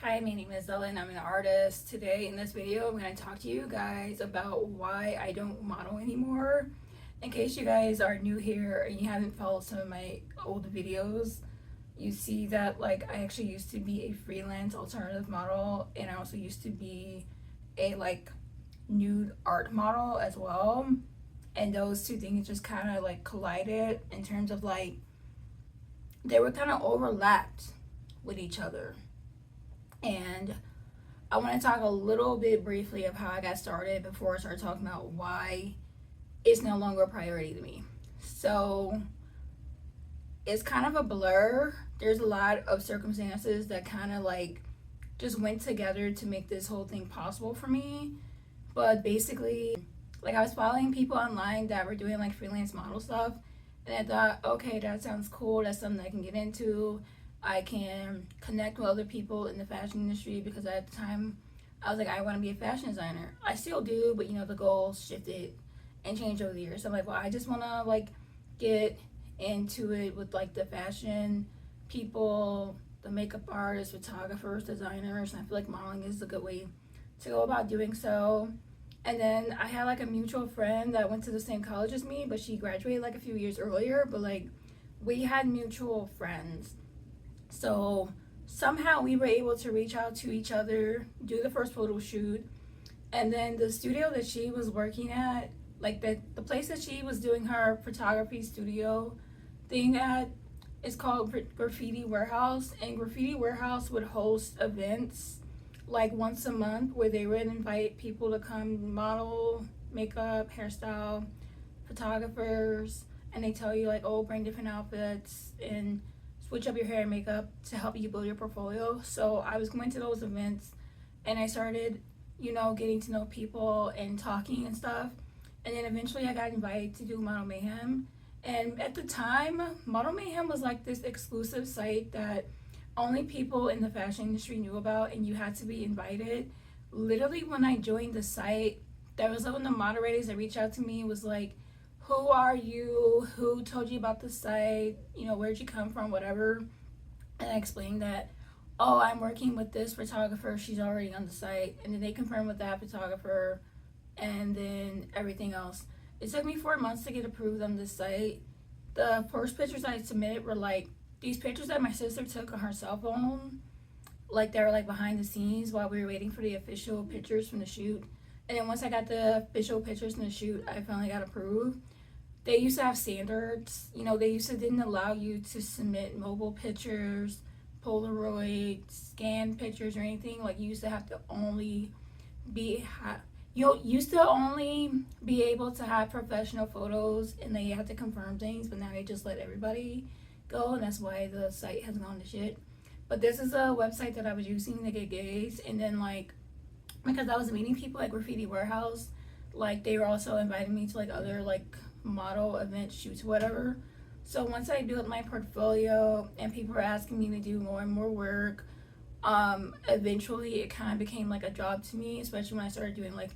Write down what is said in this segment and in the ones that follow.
Hi, my name is Ella and I'm an artist. Today in this video, I'm going to talk to you guys about why I don't model anymore. In case you guys are new here and you haven't followed some of my old videos, you see that like I actually used to be a freelance alternative model, and I also used to be a like nude art model as well. And those two things just kind of like collided in terms of like they were kind of overlapped with each other. And I want to talk a little bit briefly of how I got started before I start talking about why it's no longer a priority to me. So it's kind of a blur. There's a lot of circumstances that kind of like just went together to make this whole thing possible for me. But basically, like I was following people online that were doing like freelance model stuff, and I thought, okay, that sounds cool. That's something I can get into. I can connect with other people in the fashion industry, because at the time I was like, I want to be a fashion designer. I still do, but you know, the goals shifted and changed over the years. So I'm like, well, I just want to like get into it with like the fashion people, the makeup artists, photographers, designers, and I feel like modeling is a good way to go about doing so. And then I had like a mutual friend that went to the same college as me, but she graduated like a few years earlier, but like we had mutual friends. So somehow we were able to reach out to each other, do the first photo shoot, and then the studio that she was working at, like the place that she was doing her photography studio thing at, is called Graffiti Warehouse, and Graffiti Warehouse would host events like once a month where they would invite people to come model, makeup, hairstyle, photographers, and they tell you like, oh, bring different outfits and switch up your hair and makeup to help you build your portfolio. So I was going to those events and I started, you know, getting to know people and talking and stuff. And then eventually I got invited to do Model Mayhem. And at the time, Model Mayhem was like this exclusive site that only people in the fashion industry knew about, and you had to be invited. Literally, when I joined the site, there was one of the moderators that reached out to me, was like, who are you? Who told you about the site? You know, where'd you come from? Whatever. And I explained that, oh, I'm working with this photographer. She's already on the site. And then they confirmed with that photographer and then everything else. It took me 4 months to get approved on this site. The first pictures I submitted were like these pictures that my sister took on her cell phone. Like they were like behind the scenes while we were waiting for the official pictures from the shoot. And then once I got the official pictures from the shoot, I finally got approved. They used to have standards, you know, didn't allow you to submit mobile pictures, Polaroid, scanned pictures or anything. Like you used to have to only be, used to only be able to have professional photos, and they had to confirm things, but now they just let everybody go, and that's why the site has gone to shit. But this is a website that I was using to get gigs, and then like, because I was meeting people at Graffiti Warehouse, like they were also inviting me to like other like model event shoots, whatever. So once I built my portfolio and people were asking me to do more and more work, eventually it kind of became like a job to me, especially when I started doing like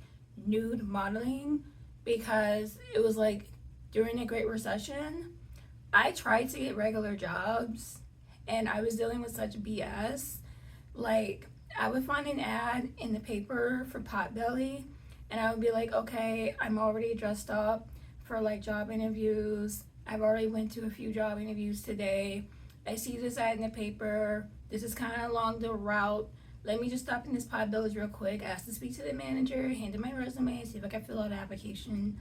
nude modeling, because it was like during the Great Recession, I tried to get regular jobs and I was dealing with such BS. Like I would find an ad in the paper for Potbelly and I would be like, okay, I'm already dressed up for like job interviews. I've already went to a few job interviews today. I see this ad in the paper. This is kind of along the route. Let me just stop in this Potbelly's real quick, ask to speak to the manager, hand in my resume, see if I can fill out the application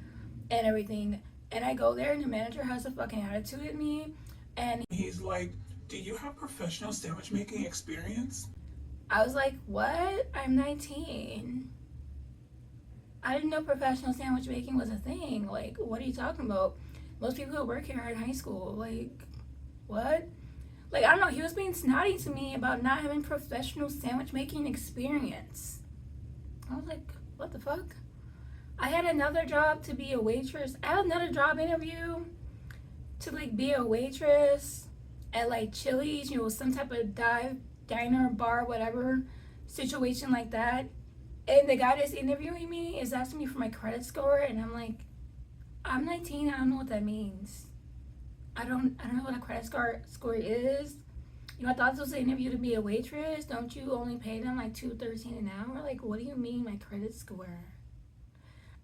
and everything. And I go there and the manager has a fucking attitude at me. And he's like, do you have professional sandwich making experience? I was like, what? I'm 19. I didn't know professional sandwich making was a thing. Like, what are you talking about? Most people who work here are in high school. Like, what? Like, I don't know. He was being snotty to me about not having professional sandwich making experience. I was like, what the fuck? I had another job to be a waitress. I had another job interview to like be a waitress at like Chili's, you know, some type of diner, bar, whatever situation like that. And the guy that's interviewing me is asking me for my credit score, and I'm like, I'm 19. I don't know what that means. I don't know what a credit score is. I thought this was an interview to be a waitress. Don't you only pay them like $2.13 an hour? Like, what do you mean my credit score?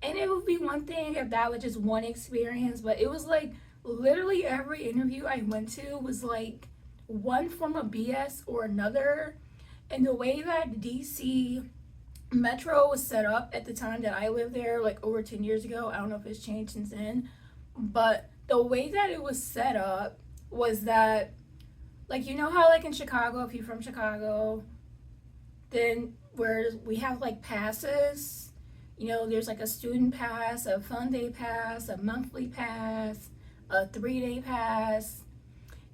And it would be one thing if that was just one experience, but it was like literally every interview I went to was like one form of BS or another. And the way that DC Metro was set up at the time that I lived there, like over 10 years ago, I don't know if it's changed since then, but the way that it was set up was that, like, how like in Chicago, if you're from Chicago, then where we have like passes, there's like a student pass, a fun day pass, a monthly pass, a 3-day pass.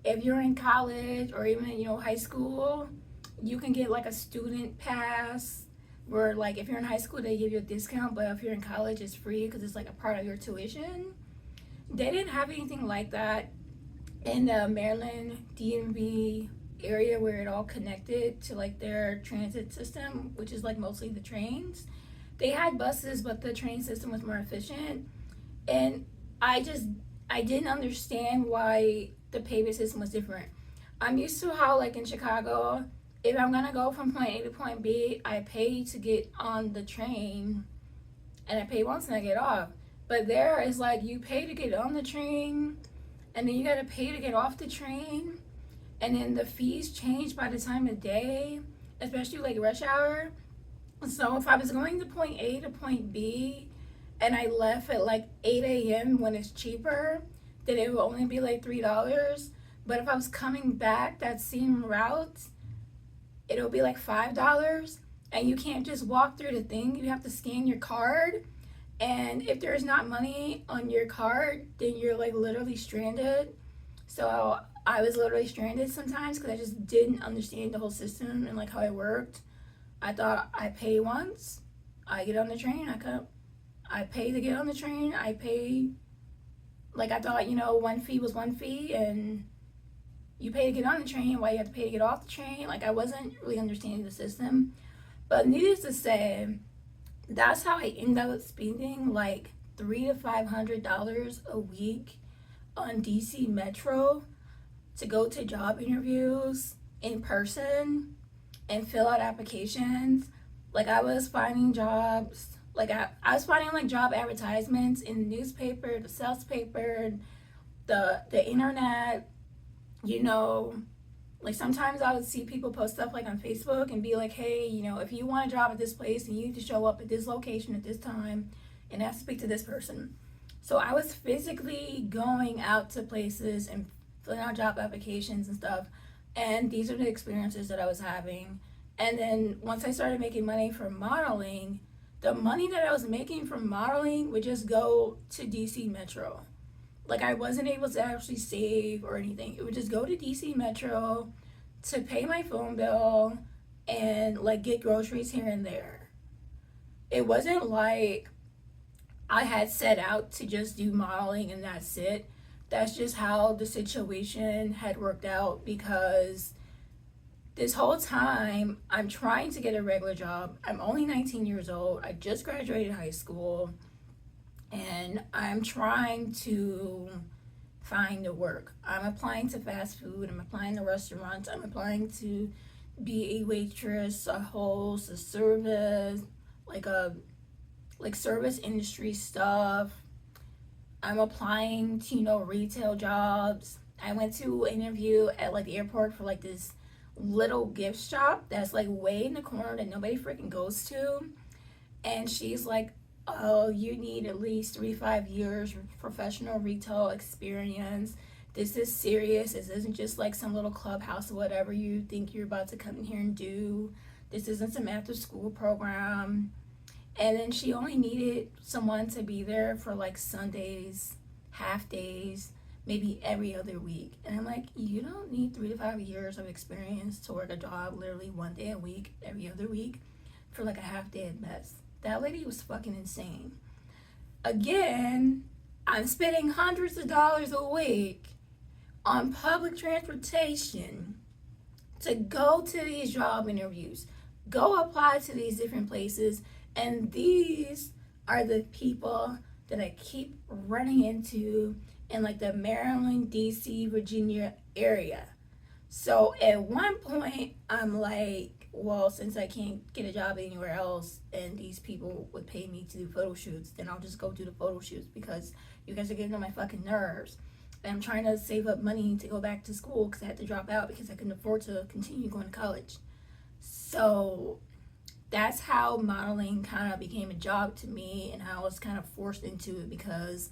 If you're in college or even, high school, you can get like a student pass where, like, if you're in high school, they give you a discount, but if you're in college, it's free because it's like a part of your tuition. They didn't have anything like that in the Maryland DMV area where it all connected to like their transit system, which is like mostly the trains. They had buses, but the train system was more efficient. And I didn't understand why the payment system was different. I'm used to how, like, in Chicago, if I'm gonna go from point A to point B, I pay to get on the train, and I pay once and I get off. But there is like you pay to get on the train, and then you gotta pay to get off the train, and then the fees change by the time of day, especially like rush hour. So if I was going to point A to point B, and I left at like 8 a.m. when it's cheaper, then it would only be like $3. But if I was coming back that same route, it'll be like $5. And you can't just walk through the thing. You have to scan your card. And if there's not money on your card, then you're like literally stranded. So I was literally stranded sometimes because I just didn't understand the whole system and like how it worked. I thought I pay once, I get on the train, I pay to get on the train, I pay, like I thought, one fee was one fee and you pay to get on the train, why you have to pay to get off the train. Like, I wasn't really understanding the system. But needless to say, that's how I ended up spending like $300 to $500 a week on DC Metro to go to job interviews in person and fill out applications. Like, I was finding jobs, like I was finding like job advertisements in the newspaper, the sales paper, the internet, like sometimes I would see people post stuff like on Facebook and be like, hey, if you want a job at this place, then you need to show up at this location at this time and have to speak to this person. So I was physically going out to places and filling out job applications and stuff. And these are the experiences that I was having. And then once I started making money from modeling, the money that I was making from modeling would just go to DC Metro. Like, I wasn't able to actually save or anything. It would just go to DC Metro to pay my phone bill and like get groceries here and there. It wasn't like I had set out to just do modeling and that's it. That's just how the situation had worked out, because this whole time I'm trying to get a regular job. I'm only 19 years old. I just graduated high school and I'm trying to find the work. I'm applying to fast food, I'm applying to restaurants, I'm applying to be a waitress, a host, a service, like service industry stuff. I'm applying to, retail jobs. I went to an interview at like the airport for like this little gift shop that's like way in the corner that nobody freaking goes to. And she's like, oh, you need at least 3 to 5 years of professional retail experience. This is serious. This isn't just like some little clubhouse or whatever you think you're about to come in here and do. This isn't some after school program. And then she only needed someone to be there for like Sundays, half days, maybe every other week. And I'm like, you don't need 3 to 5 years of experience to work a job literally one day a week, every other week, for like a half day at best. That lady was fucking insane. Again, I'm spending hundreds of dollars a week on public transportation to go to these job interviews, go apply to these different places, and these are the people that I keep running into in like the Maryland, DC, Virginia area. So at one point, I'm like, well, since I can't get a job anywhere else and these people would pay me to do photo shoots, then I'll just go do the photo shoots because you guys are getting on my fucking nerves. And I'm trying to save up money to go back to school because I had to drop out because I couldn't afford to continue going to college. So that's how modeling kind of became a job to me, and I was kind of forced into it because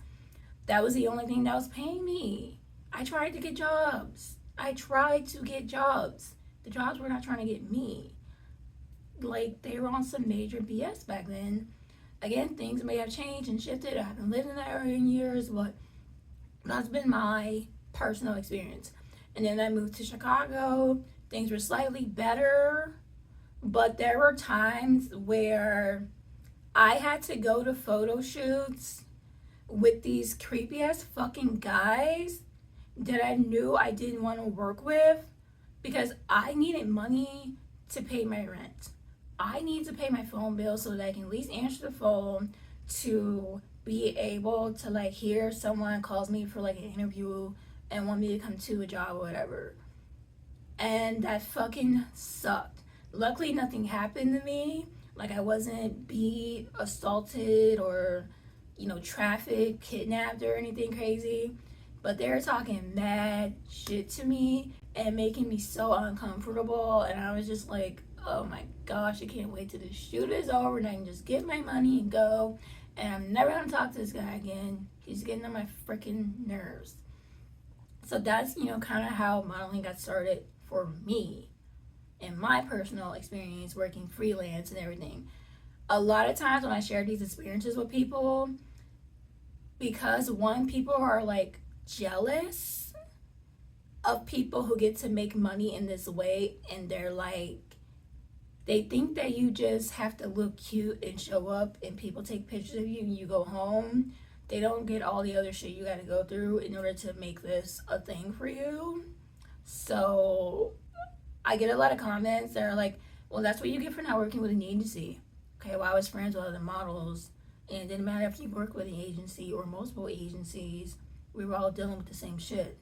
that was the only thing that was paying me. I tried to get jobs. The jobs were not trying to get me. Like, they were on some major BS back then. Again, things may have changed and shifted. I haven't lived in that area in years, but that's been my personal experience. And then I moved to Chicago. Things were slightly better, but there were times where I had to go to photo shoots with these creepy ass fucking guys that I knew I didn't want to work with because I needed money to pay my rent. I need to pay my phone bill so that I can at least answer the phone to be able to like hear someone calls me for like an interview and want me to come to a job or whatever. And that fucking sucked. Luckily nothing happened to me. Like, I wasn't beat, assaulted, or trafficked, kidnapped, or anything crazy. But they were talking mad shit to me and making me so uncomfortable. And I was just like, oh my gosh, I can't wait till the shoot is over and I can just get my money and go. And I'm never gonna talk to this guy again. He's getting on my freaking nerves. So that's, kind of how modeling got started for me in my personal experience working freelance and everything. A lot of times when I share these experiences with people, because people are like jealous of people who get to make money in this way, and they think that you just have to look cute and show up and people take pictures of you and you go home. They don't get all the other shit you got to go through in order to make this a thing for you. So I get a lot of comments that are like, well, that's what you get for not working with an agency. Okay, well, I was friends with other models, and it didn't matter if you work with an agency or multiple agencies, we were all dealing with the same shit.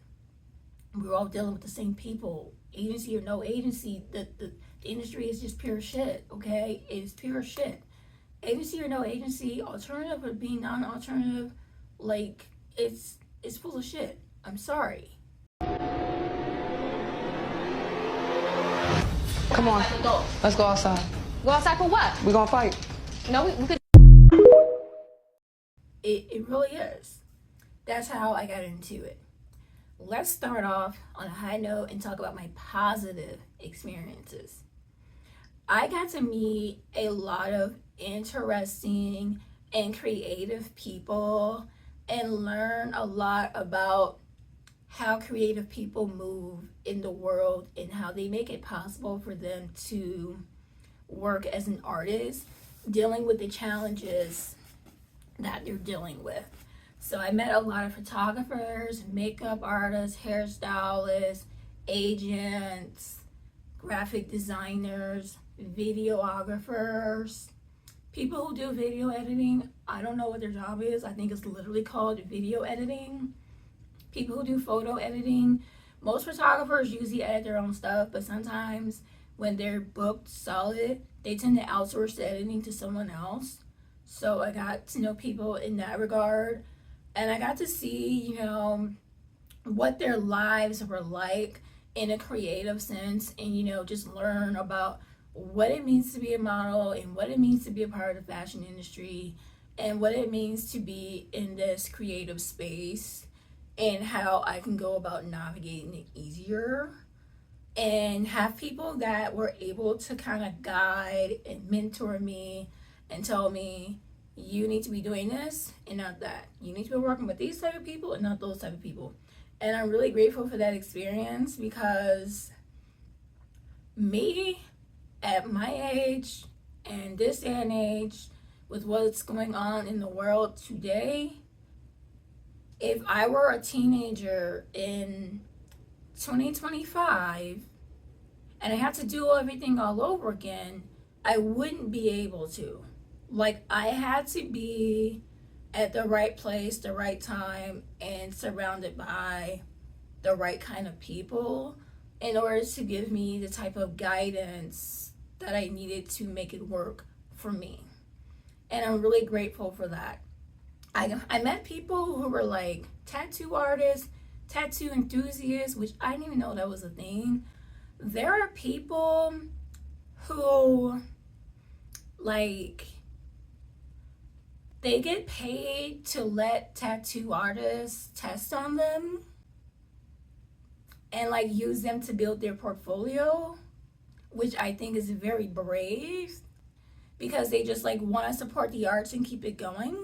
We were all dealing with the same people. Agency or no agency, the industry is just pure shit, okay? It is pure shit. Agency or no agency, alternative or being non-alternative, like, it's full of shit. I'm sorry. Come on, let's go outside. Go outside for what? We gonna fight. No, we could. It really is. That's how I got into it. Let's start off on a high note and talk about my positive experiences. I got to meet a lot of interesting and creative people and learn a lot about how creative people move in the world and how they make it possible for them to work as an artist, dealing with the challenges that they're dealing with. So I met a lot of photographers, makeup artists, hairstylists, agents, graphic designers, videographers, people who do video editing. I don't know what their job is. I think it's literally called video editing. People who do photo editing. Most photographers usually edit their own stuff, but sometimes when they're booked solid, they tend to outsource the editing to someone else. So I got to know people in that regard, and I got to see, what their lives were like in a creative sense, and, just learn about what it means to be a model and what it means to be a part of the fashion industry and what it means to be in this creative space and how I can go about navigating it easier, and have people that were able to kind of guide and mentor me and tell me, you need to be doing this and not that. You need to be working with these type of people and not those type of people. And I'm really grateful for that experience, because me at my age and this day and age, with what's going on in the world today, if I were a teenager in 2025 and I had to do everything all over again, I wouldn't be able to. Like, I had to be at the right place, the right time, and surrounded by the right kind of people in order to give me the type of guidance that I needed to make it work for me. And I'm really grateful for that. I met people who were like tattoo artists, tattoo enthusiasts, which I didn't even know that was a thing. There are people who, like, they get paid to let tattoo artists test on them and like use them to build their portfolio, which I think is very brave, because they just like want to support the arts and keep it going,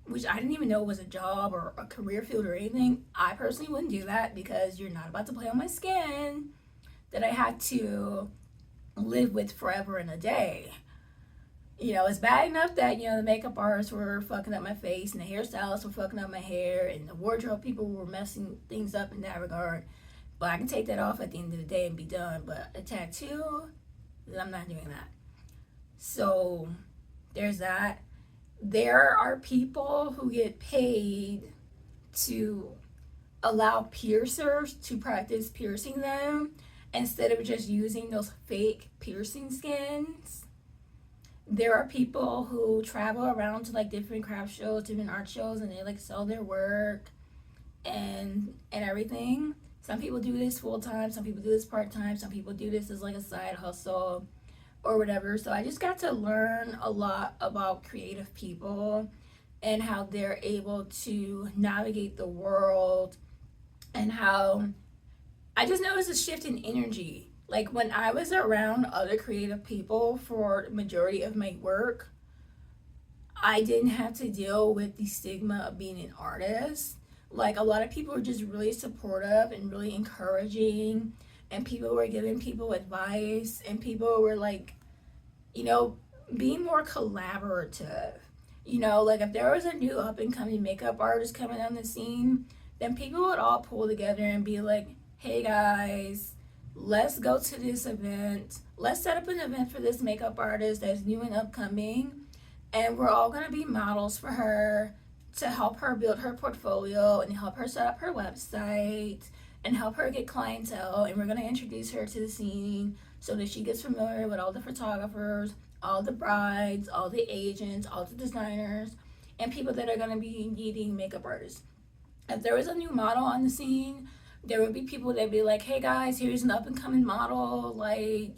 which I didn't even know was a job or a career field or anything. I personally wouldn't do that, because you're not about to play on my skin that I had to live with forever and a day. You know, it's bad enough that, you know, the makeup artists were fucking up my face and the hairstylists were fucking up my hair and the wardrobe people were messing things up in that regard. But I can take that off at the end of the day and be done. But a tattoo, I'm not doing that. So there's that. There are people who get paid to allow piercers to practice piercing them instead of just using those fake piercing skins. There are people who travel around to like different craft shows, different art shows, and they like sell their work and everything. Some people do this full time, some people do this part time, some people do this as like a side hustle or whatever. So I just got to learn a lot about creative people and how they're able to navigate the world, and how I just noticed a shift in energy. Like when I was around other creative people for the majority of my work, I didn't have to deal with the stigma of being an artist. Like a lot of people were just really supportive and really encouraging, and people were giving people advice, and people were like, you know, being more collaborative. You know, like if there was a new up and coming makeup artist coming on the scene, then people would all pull together and be like, hey guys, let's go to this event. Let's set up an event for this makeup artist that's new and upcoming, and we're all going to be models for her to help her build her portfolio and help her set up her website and help her get clientele. And we're going to introduce her to the scene so that she gets familiar with all the photographers, all the brides, all the agents, all the designers, and people that are going to be needing makeup artists. If there was a new model on the scene, there would be people that'd be like, hey guys, here's an up and coming model. Like,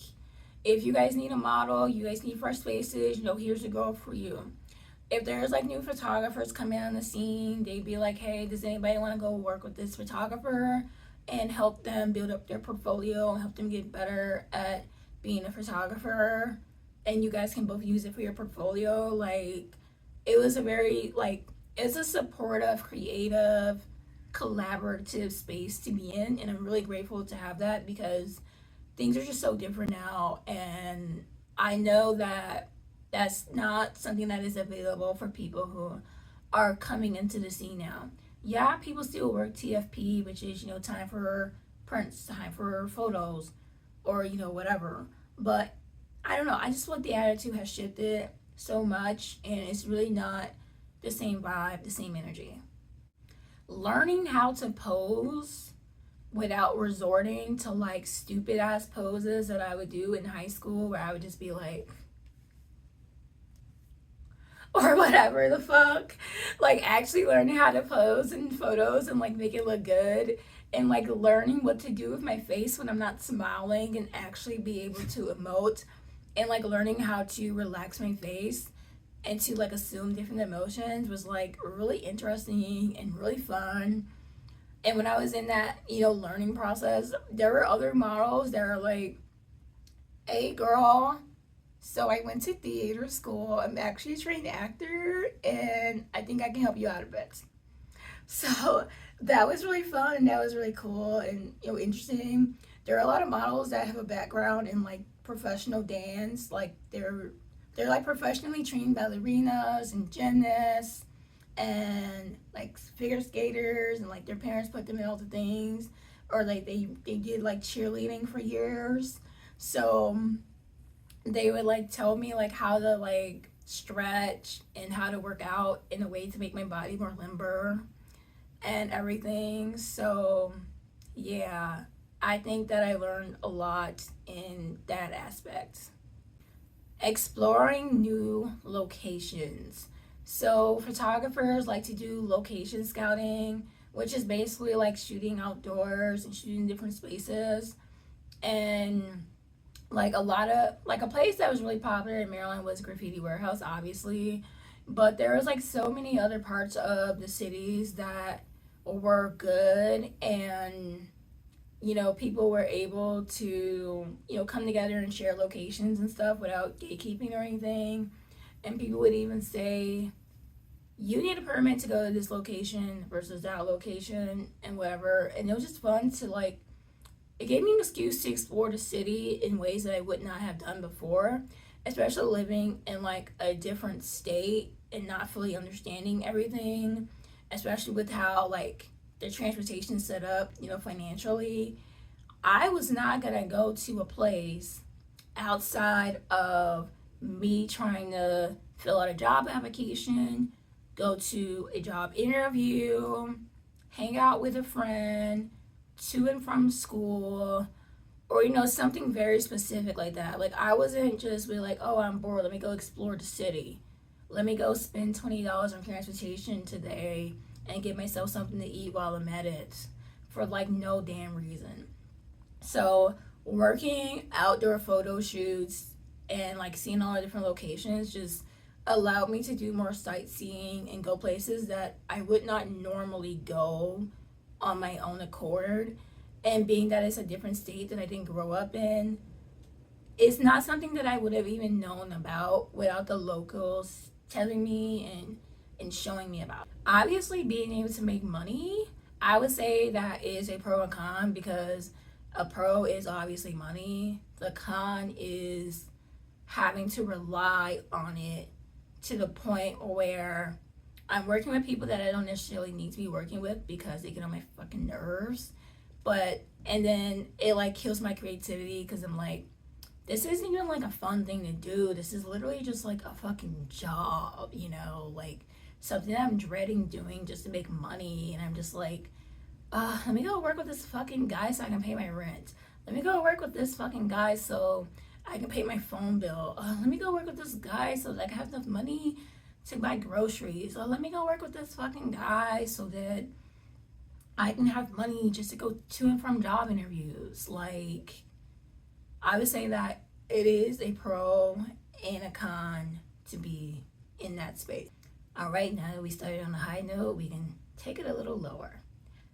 if you guys need a model, you guys need fresh faces, you know, here's a girl for you. If there's like new photographers coming on the scene, they'd be like, hey, does anybody want to go work with this photographer and help them build up their portfolio and help them get better at being a photographer? And you guys can both use it for your portfolio. Like, it was a very, like, it's a supportive, creative, collaborative space to be in, and I'm really grateful to have that, because things are just so different now, and I know that that's not something that is available for people who are coming into the scene now. Yeah, people still work TFP, which is, you know, time for prints, time for photos, or, you know, whatever. But I don't know, I just feel like the attitude has shifted so much, and it's really not the same vibe, the same energy. Learning how to pose without resorting to like stupid ass poses that I would do in high school, where I would just be like, or whatever the fuck, like actually learning how to pose in photos and like make it look good, and like learning what to do with my face when I'm not smiling and actually be able to emote, and like learning how to relax my face and to like assume different emotions was like really interesting and really fun. And when I was in that, you know, learning process, there were other models that are like, hey girl, so I went to theater school, I'm actually a trained actor, and I think I can help you out a bit. So that was really fun, and that was really cool and, you know, interesting. There are a lot of models that have a background in like professional dance, like they're like professionally trained ballerinas and gymnasts and like figure skaters, and like their parents put them in all the things, or like they did like cheerleading for years. So they would like tell me like how to like stretch and how to work out in a way to make my body more limber and everything. So yeah, I think that I learned a lot in that aspect. Exploring new locations. So photographers like to do location scouting, which is basically like shooting outdoors and shooting different spaces. And like a place that was really popular in Maryland was Graffiti Warehouse, obviously, but there was like so many other parts of the cities that were good, and people were able to come together and share locations and stuff without gatekeeping or anything. And people would even say, you need a permit to go to this location versus that location and whatever. And it was just fun to like, it gave me an excuse to explore the city in ways that I would not have done before, especially living in like a different state and not fully understanding everything, especially with how like the transportation set up, financially. I was not gonna go to a place outside of me trying to fill out a job application, go to a job interview, hang out with a friend, to and from school, or something very specific like that. Like I wasn't just be like, oh, I'm bored, let me go explore the city, let me go spend $20 on transportation today and get myself something to eat while I'm at it, for like no damn reason. So working outdoor photo shoots and like seeing all the different locations just allowed me to do more sightseeing and go places that I would not normally go on my own accord. And being that it's a different state that I didn't grow up in, it's not something that I would have even known about without the locals telling me and showing me about. Obviously, being able to make money, I would say that is a pro and con, because a pro is obviously money. The con is having to rely on it to the point where I'm working with people that I don't necessarily need to be working with because they get on my fucking nerves. And then it like kills my creativity, because I'm like, this isn't even like a fun thing to do. This is literally just like a fucking job, like something that I'm dreading doing just to make money. And I'm just like, let me go work with this fucking guy so I can pay my rent. Let me go work with this fucking guy so I can pay my phone bill. Let me go work with this guy so that I can have enough money to buy groceries. Let me go work with this fucking guy so that I can have money just to go to and from job interviews. Like, I would say that it is a pro and a con to be in that space. All right, now that we started on a high note, we can take it a little lower.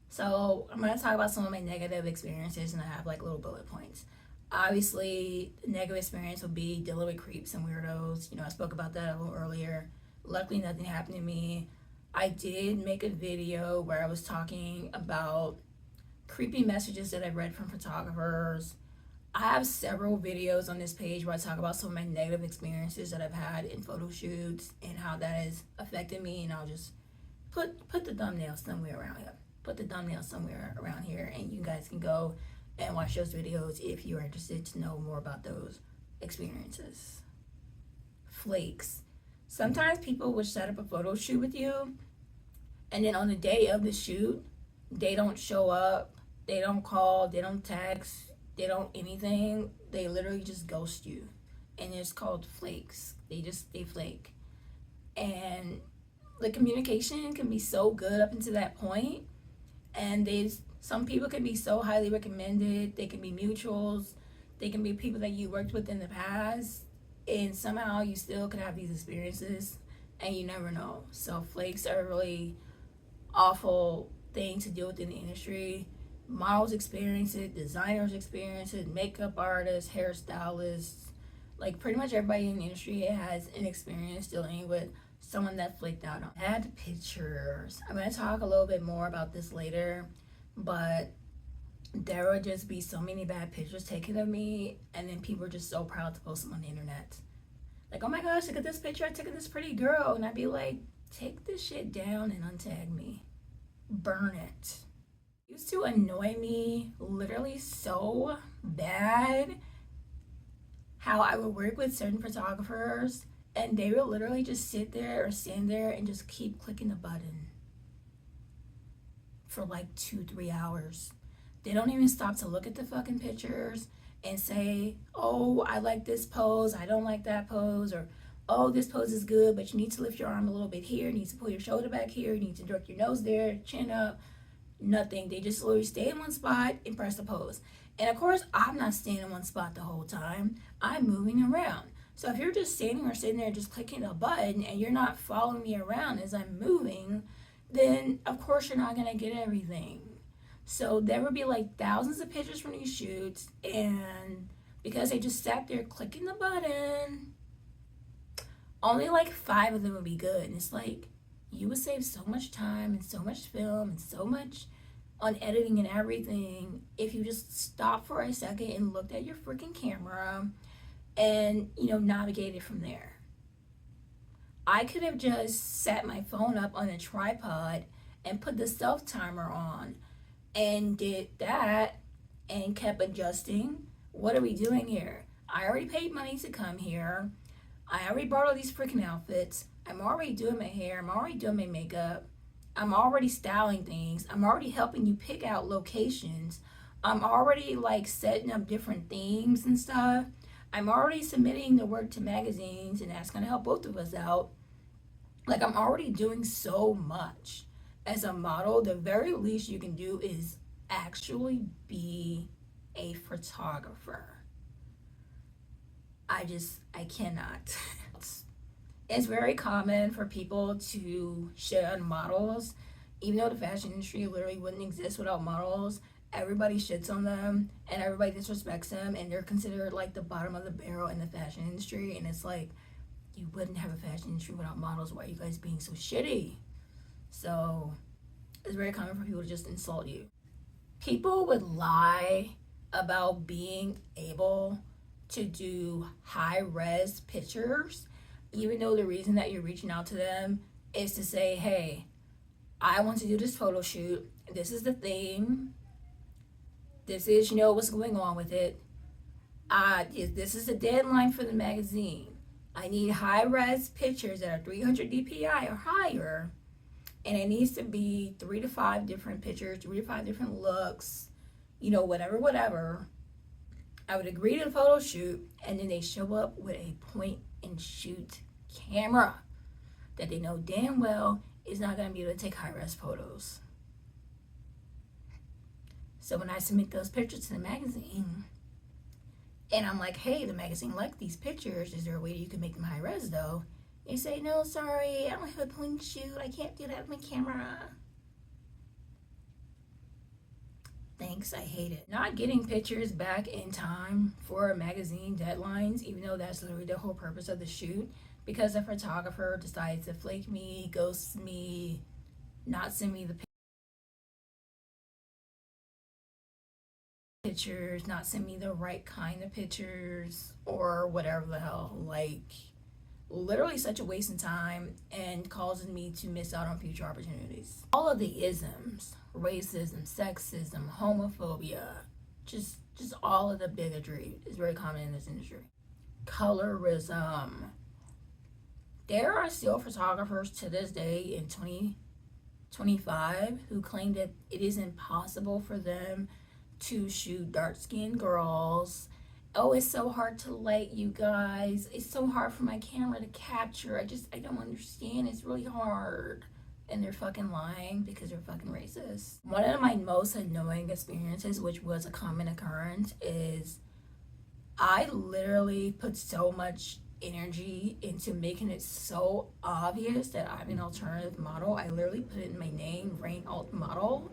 So I'm going to talk about some of my negative experiences, and I have like little bullet points. Obviously, the negative experience would be dealing with creeps and weirdos. I spoke about that a little earlier. Luckily, nothing happened to me. I did make a video where I was talking about creepy messages that I read from photographers. I have several videos on this page where I talk about some of my negative experiences that I've had in photo shoots and how that has affected me, and I'll just put the thumbnail somewhere around here. Put the thumbnail somewhere around here, and you guys can go and watch those videos if you're interested to know more about those experiences. Flakes. Sometimes people will set up a photo shoot with you, and then on the day of the shoot, they don't show up, they don't call, they don't text, they don't anything. They literally just ghost you, and it's called flakes. They flake, and the communication can be so good up until that point, and some people can be so highly recommended. They can be mutuals, they can be people that you worked with in the past, and somehow you still could have these experiences, and you never know. So flakes are a really awful thing to deal with in the industry. Models experience it, designers experience it, makeup artists, hairstylists, like pretty much everybody in the industry has an experience dealing with someone that flaked out on bad pictures. I'm going to talk a little bit more about this later, but there would just be so many bad pictures taken of me, and then people are just so proud to post them on the internet. Like, oh my gosh, look at this picture I took of this pretty girl. And I'd be like, take this shit down and untag me. Burn it. It used to annoy me literally so bad how I would work with certain photographers and they would literally just sit there or stand there and just keep clicking the button for like 2-3 hours. They don't even stop to look at the fucking pictures and say, oh, I like this pose, I don't like that pose, or oh, this pose is good, but you need to lift your arm a little bit here, you need to pull your shoulder back here, you need to direct your nose there, chin up. Nothing. They just literally stay in one spot and press the pose. And of course, I'm not staying in one spot the whole time. I'm moving around. So if you're just standing or sitting there just clicking a button and you're not following me around as I'm moving, then of course you're not going to get everything. So there would be like thousands of pictures from these shoots, and because they just sat there clicking the button, only like 5 of them would be good. And it's like, you would save so much time and so much film and so much on editing and everything if you just stopped for a second and looked at your freaking camera and, you know, navigated from there. I could have just set my phone up on a tripod and put the self timer on and did that and kept adjusting. What are we doing here? I already paid money to come here. I already bought all these freaking outfits. I'm already doing my hair. I'm already doing my makeup. I'm already styling things. I'm already helping you pick out locations. I'm already like setting up different themes and stuff. I'm already submitting the work to magazines, and that's going to help both of us out. Like, I'm already doing so much. As a model, the very least you can do is actually be a photographer. I cannot. It's very common for people to shit on models. Even though the fashion industry literally wouldn't exist without models, everybody shits on them and everybody disrespects them, and they're considered like the bottom of the barrel in the fashion industry. And it's like, you wouldn't have a fashion industry without models. Why are you guys being so shitty? So it's very common for people to just insult you. People would lie about being able to do high-res pictures, even though the reason that you're reaching out to them is to say, hey, I want to do this photo shoot. This is the theme. This is, you know, what's going on with it. This is the deadline for the magazine. I need high-res pictures that are 300 dpi or higher. And it needs to be 3 to 5 different pictures, 3 to 5 different looks, you know, whatever. I would agree to the photo shoot, and then they show up with a point and shoot camera that they know damn well is not going to be able to take high-res photos. So when I submit those pictures to the magazine, and I'm like, hey, the magazine liked these pictures, is there a way you can make them high-res though? They say, no, sorry, I don't have a point and shoot, I can't do that with my camera. Thanks, I hate it. Not getting pictures back in time for magazine deadlines, even though that's literally the whole purpose of the shoot, because the photographer decides to flake me, ghost me, not send me the pictures, not send me the right kind of pictures, or whatever the hell. Like, literally such a waste of time and causes me to miss out on future opportunities. All of the isms, racism, sexism, homophobia, just all of the bigotry is very common in this industry. Colorism. There are still photographers to this day in 2025 who claim that it is impossible for them to shoot dark-skinned girls. Oh, it's so hard to light, you guys. It's so hard for my camera to capture. I don't understand. It's really hard. And they're fucking lying because they're fucking racist. One of my most annoying experiences, which was a common occurrence, is I literally put so much energy into making it so obvious that I'm an alternative model. I literally put it in my name, Rain Alt Model,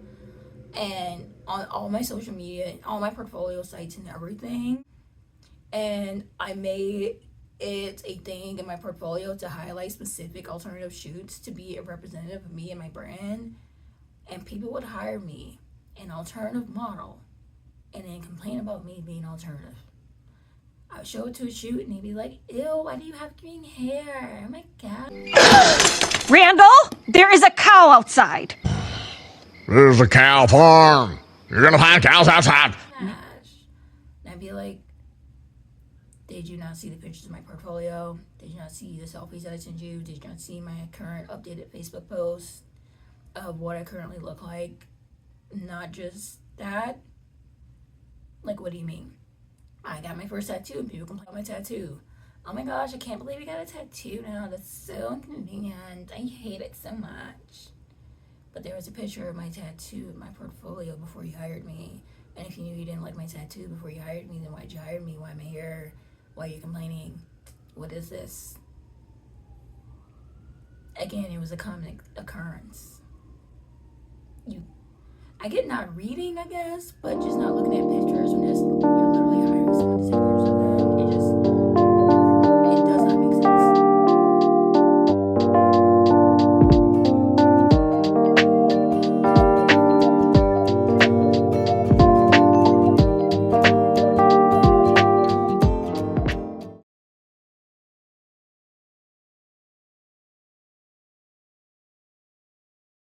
and on all my social media and all my portfolio sites and everything. And I made it a thing in my portfolio to highlight specific alternative shoots to be a representative of me and my brand. And people would hire me, an alternative model, and then complain about me being alternative. I would show it to a shoot and they'd be like, ew, why do you have green hair? Oh my God. Randall, there is a cow outside. There's a cow farm. You're gonna find cows outside. And I'd be like, did you not see the pictures of my portfolio? Did you not see the selfies that I sent you? Did you not see my current updated Facebook posts of what I currently look like? Not just that, Like, what do you mean? I got my first tattoo and people complain about my tattoo. Oh my gosh, I can't believe you got a tattoo now. That's so inconvenient. I hate it so much. But there was a picture of my tattoo in my portfolio before you hired me. And if you knew you didn't like my tattoo before you hired me, then why'd you hire me? Why am I here? Why are you complaining? What is this? Again, it was a common occurrence. I get not reading, I guess, but just not looking at pictures when there's